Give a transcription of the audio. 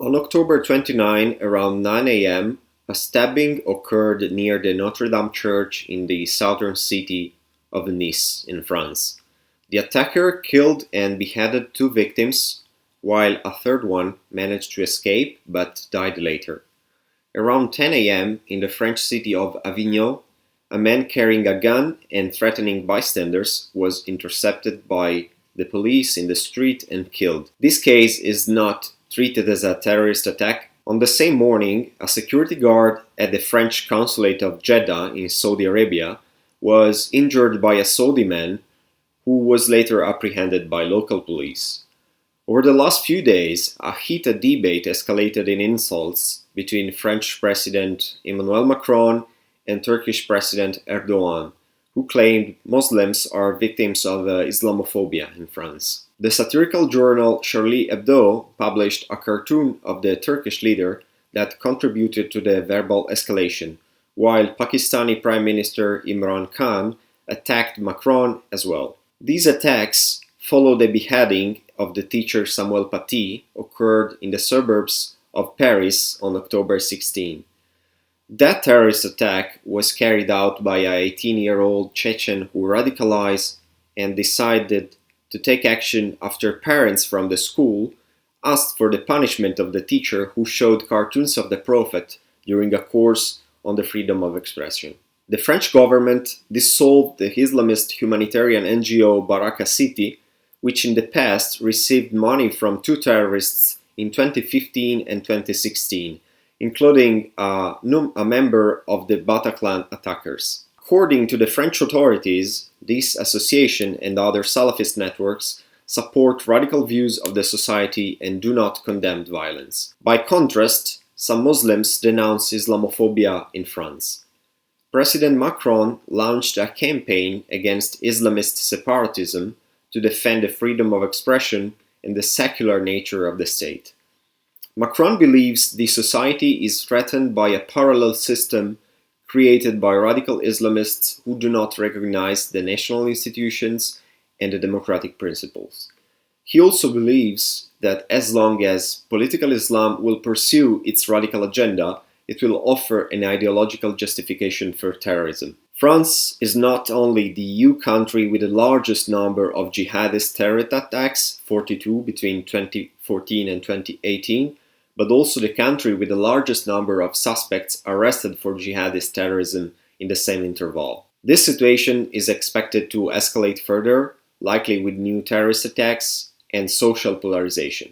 On October 29, around 9 a.m., a stabbing occurred near the Notre Drame church in the southern city of Nice in France. The attacker killed and beheaded two victims, while a third one managed to escape but died later. Around 10 a.m. in the French city of Avignon, a man carrying a gun and threatening bystanders was intercepted by the police in the street and killed. This case is not treated as a terrorist attack. On the same morning, a security guard at the French consulate of Jeddah in Saudi Arabia was injured by a Saudi man who was later apprehended by local police. Over the last few days, a heated debate escalated in insults between French President Emmanuel Macron and Turkish President Erdogan, who claimed Muslims are victims of Islamophobia in France. The satirical journal Charlie Hebdo published a cartoon of the Turkish leader that contributed to the verbal escalation, while Pakistani Prime Minister Imran Khan attacked Macron as well. These attacks follow the beheading of the teacher Samuel Paty occurred in the suburbs of Paris on October 16. That terrorist attack was carried out by a 18-year-old Chechen who radicalized and decided to take action after parents from the school asked for the punishment of the teacher who showed cartoons of the Prophet during a course on the freedom of expression. The French government dissolved the Islamist humanitarian NGO Baraka City, which in the past received money from two terrorists in 2015 and 2016, including a member of the Bataclan attackers. According to the French authorities, this association and other Salafist networks support radical views of the society and do not condemn violence. By contrast, some Muslims denounce Islamophobia in France. President Macron launched a campaign against Islamist separatism to defend the freedom of expression and the secular nature of the state. Macron believes the society is threatened by a parallel system created by radical Islamists who do not recognize the national institutions and the democratic principles. He also believes that as long as political Islam will pursue its radical agenda, it will offer an ideological justification for terrorism. France is not only the EU country with the largest number of jihadist terrorist attacks, 42 between 2014 and 2018, but also the country with the largest number of suspects arrested for jihadist terrorism in the same interval. This situation is expected to escalate further, likely with new terrorist attacks and social polarization.